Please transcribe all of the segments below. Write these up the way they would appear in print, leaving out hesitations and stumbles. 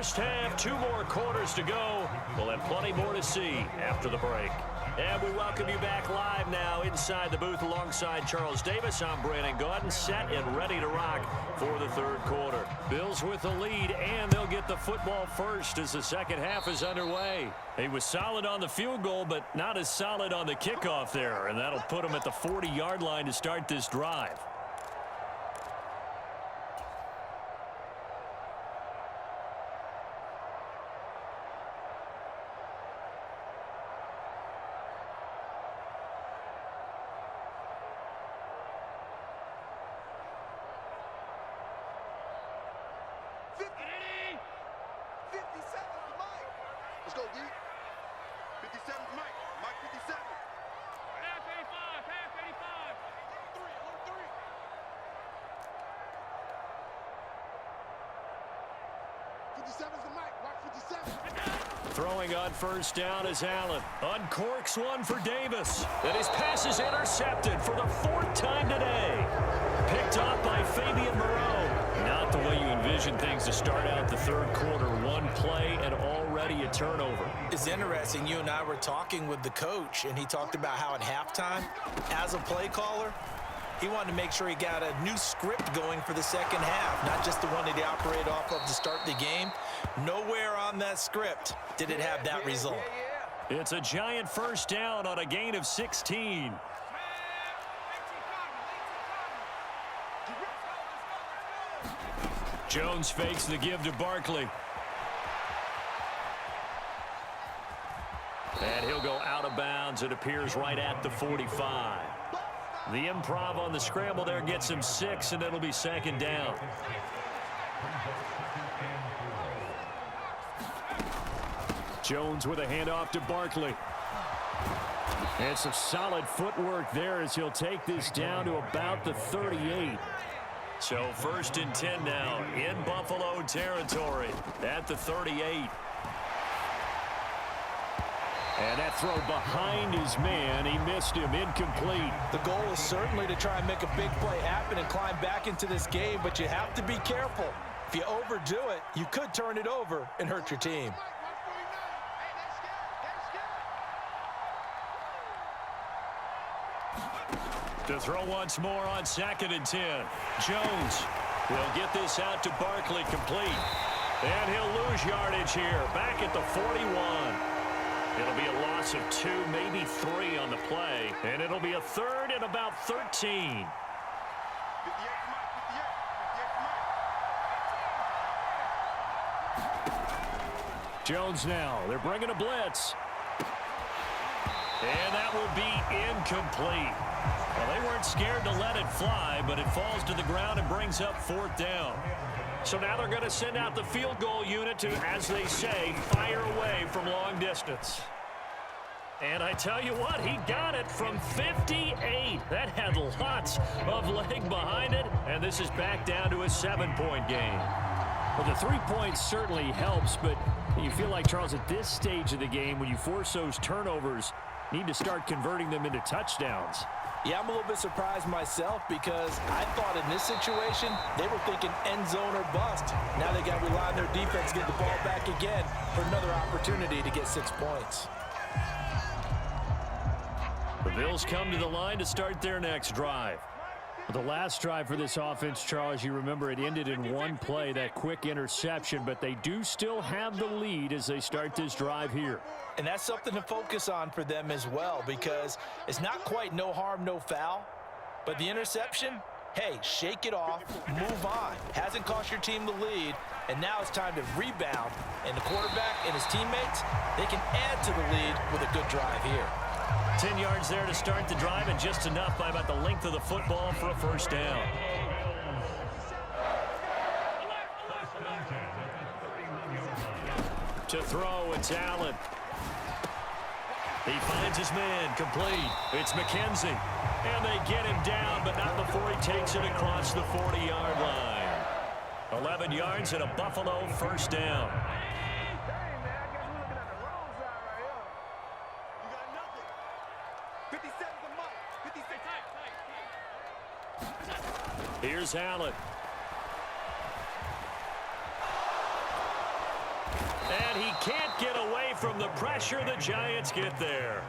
First half, 2 more quarters to go. We'll have plenty more to see after the break. And we welcome you back live now inside the booth alongside Charles Davis. I'm Brandon Gaudin, set and ready to rock for the third quarter. Bills with the lead, and they'll get the football first as the second half is underway. He was solid on the field goal, but not as solid on the kickoff there, and that'll put him at the 40-yard line to start this drive. Let's go, D. 57 Mike. Mike 57. Half 85. Half 85. 3. 57's the Mike. Mike 57. Throwing on first down is Allen. Uncorks one for Davis. And his pass is intercepted for the 4th time today. Picked off by Fabian Moreau. Not the way you envision things to start out the third quarter. One play and already a turnover. It's interesting. You and I were talking with the coach, and he talked about how at halftime, as a play caller, he wanted to make sure he got a new script going for the second half, not just the one that he operated off of to start the game. Nowhere on that script did it have that result. It's a giant first down on a gain of 16. Jones fakes the give to Barkley. And he'll go out of bounds. It appears right at the 45. The improv on the scramble there gets him 6, and it'll be second down. Jones with a handoff to Barkley. And some solid footwork there as he'll take this down to about the 38. So 1st and 10 now in Buffalo territory at the 38. And that throw behind his man. He missed him. Incomplete. The goal is certainly to try and make a big play happen and climb back into this game, but you have to be careful. If you overdo it, you could turn it over and hurt your team. To throw once more on 2nd and 10. Jones will get this out to Barkley, complete. And he'll lose yardage here. Back at the 41. It'll be a loss of 2, maybe 3 on the play. And it'll be a 3rd and about 13. Jones now. They're bringing a blitz. And that will be incomplete. Well, they weren't scared to let it fly, but it falls to the ground and brings up 4th down. So now they're going to send out the field goal unit to, as they say, fire away from long distance. And I tell you what, he got it from 58. That had lots of leg behind it, and this is back down to a 7-point game. Well, the 3 points certainly helps, but you feel like, Charles, at this stage of the game, when you force those turnovers, need to start converting them into touchdowns. Yeah, I'm a little bit surprised myself because I thought in this situation they were thinking end zone or bust. Now they got to rely on their defense to get the ball back again for another opportunity to get 6 points. The Bills come to the line to start their next drive. The last drive for this offense, Charles, you remember it ended in one play, that quick interception, but they do still have the lead as they start this drive here. And that's something to focus on for them as well, because it's not quite no harm, no foul, but the interception, hey, shake it off, move on. Hasn't cost your team the lead, and now it's time to rebound. And the quarterback and his teammates, they can add to the lead with a good drive here. 10 yards there to start the drive, and just enough by about the length of the football for a first down. To throw, it's Allen. He finds his man, complete. It's McKenzie. And they get him down, but not before he takes it across the 40-yard line. 11 yards and a Buffalo first down. Here's Allen. And he can't get away from the pressure. The Giants get there.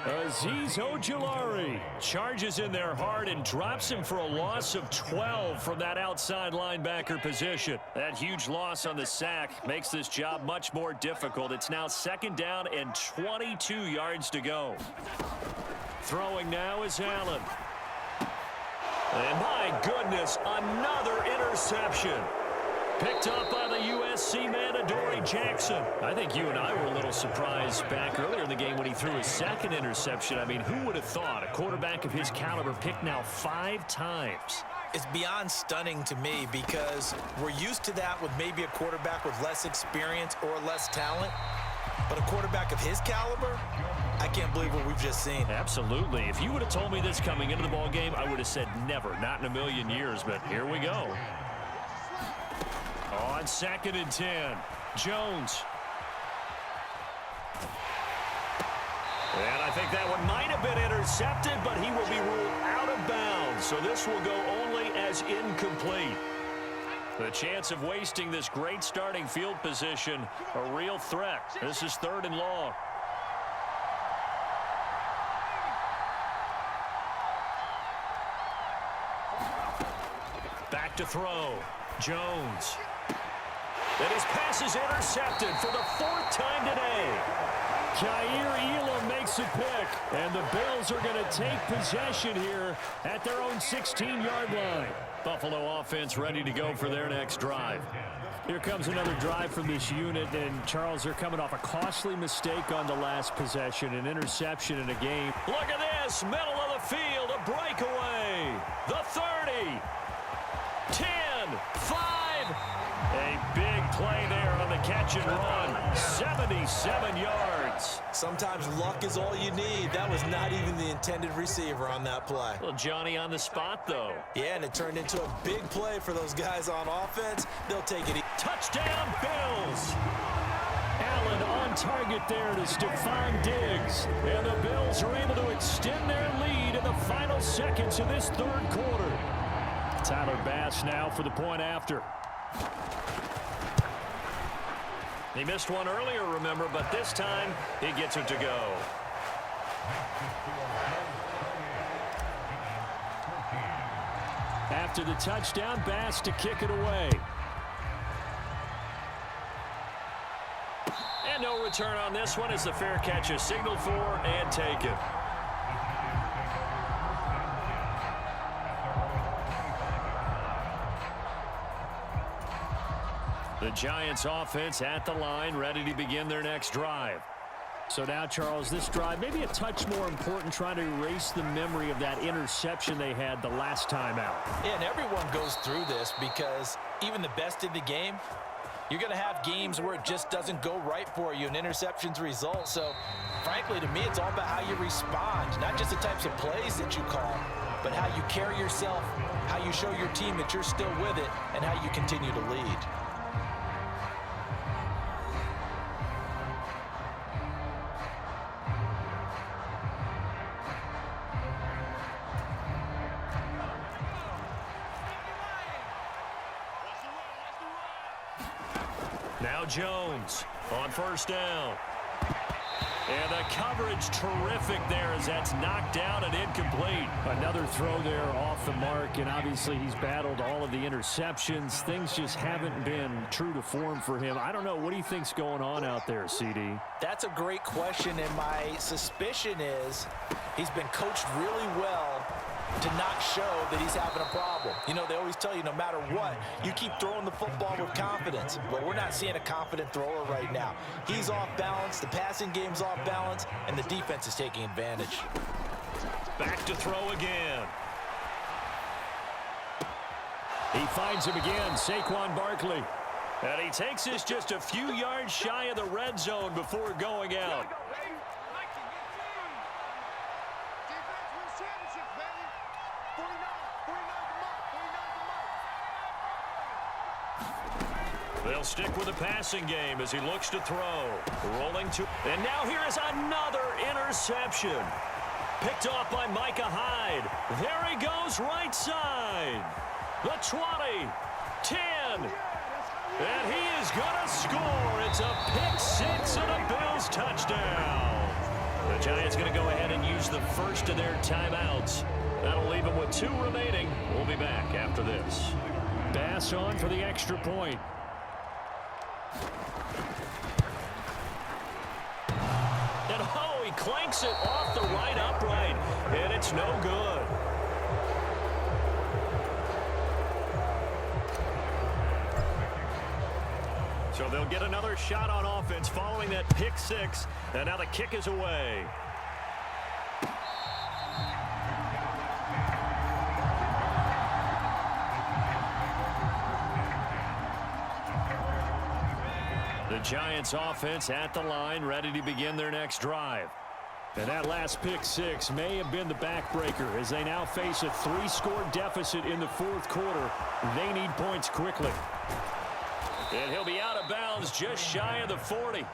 Azeez Ojulari charges in there hard and drops him for a loss of 12 from that outside linebacker position. That huge loss on the sack makes this job much more difficult. It's now 2nd down and 22 yards to go. Throwing now is Allen. And my goodness, another interception. Picked up by the USC man, Adoree Jackson. I think you and I were a little surprised back earlier in the game when he threw his 2nd interception. I mean, who would have thought a quarterback of his caliber picked now 5 times? It's beyond stunning to me because we're used to that with maybe a quarterback with less experience or less talent. But a quarterback of his caliber, I can't believe what we've just seen. Absolutely. If you would have told me this coming into the ball game, I would have said never, not in a million years. But here we go. On 2nd and 10, Jones. And I think that one might have been intercepted, but he will be ruled out of bounds. So this will go only as incomplete. The chance of wasting this great starting field position, a real threat. This is 3rd and long. Back to throw. Jones. And his pass is intercepted for the 4th time today. Jair Elam makes a pick, and the Bills are going to take possession here at their own 16-yard line. Buffalo offense ready to go for their next drive. Here comes another drive from this unit, and Charles, they're coming off a costly mistake on the last possession, an interception in a game. Look at this, middle of the field, a breakaway. The 30, 10, 5. A big play there on the catch and run. 77 yards. Sometimes luck is all you need. That was not even the intended receiver on that play. Well, Johnny on the spot, though. Yeah, and it turned into a big play for those guys on offense. They'll take it. Touchdown, Bills. Allen on target there to Stephon Diggs. And the Bills are able to extend their lead in the final seconds of this 3rd quarter. Tyler Bass now for the point after. He missed one earlier, remember, but this time he gets it to go. After the touchdown, Bass to kick it away. And no return on this one as the fair catch is signaled for and taken. The Giants offense at the line, ready to begin their next drive. So now, Charles, this drive maybe a touch more important, trying to erase the memory of that interception they had the last time out. Yeah, and everyone goes through this because even the best in the game, you're going to have games where it just doesn't go right for you and interceptions result. So, frankly, to me, it's all about how you respond, not just the types of plays that you call, but how you carry yourself, how you show your team that you're still with it, and how you continue to lead. Now Jones on 1st down. And the coverage terrific there as that's knocked down and incomplete. Another throw there off the mark, and obviously he's battled all of the interceptions. Things just haven't been true to form for him. I don't know. What do you think's going on out there, CD? That's a great question, and my suspicion is he's been coached really well to not show that he's having a problem. You know, they always tell you no matter what, you keep throwing the football with confidence. But we're not seeing a confident thrower right now. He's off balance, the passing game's off balance, and the defense is taking advantage. Back to throw again. He finds him again, Saquon Barkley. And he takes this just a few yards shy of the red zone before going out. They'll stick with the passing game as he looks to throw. Rolling to... And now here is another interception. Picked off by Micah Hyde. There he goes, right side. The 20, 10. And he is going to score. It's a pick six and a Bills touchdown. The Giants going to go ahead and use the first of their timeouts. That'll leave them with 2 remaining. We'll be back after this. Bass on for the extra point. And oh, he clanks it off the right upright. And it's no good. So they'll get another shot on offense following that pick six. And now the kick is away. The Giants offense at the line, ready to begin their next drive. And that last pick six may have been the backbreaker as they now face a 3-score deficit in the fourth quarter. They need points quickly. And he'll be out of bounds just shy of the 40.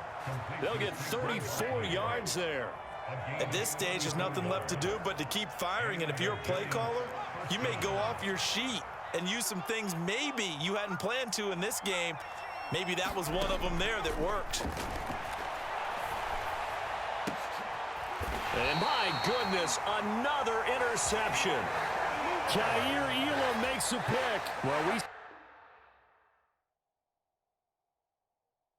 They'll get 34 yards there. At this stage, there's nothing left to do but to keep firing. And if you're a play caller, you may go off your sheet and use some things maybe you hadn't planned to in this game. Maybe that was one of them there that worked. And my goodness, another interception. Jair Elam makes a pick. Well, we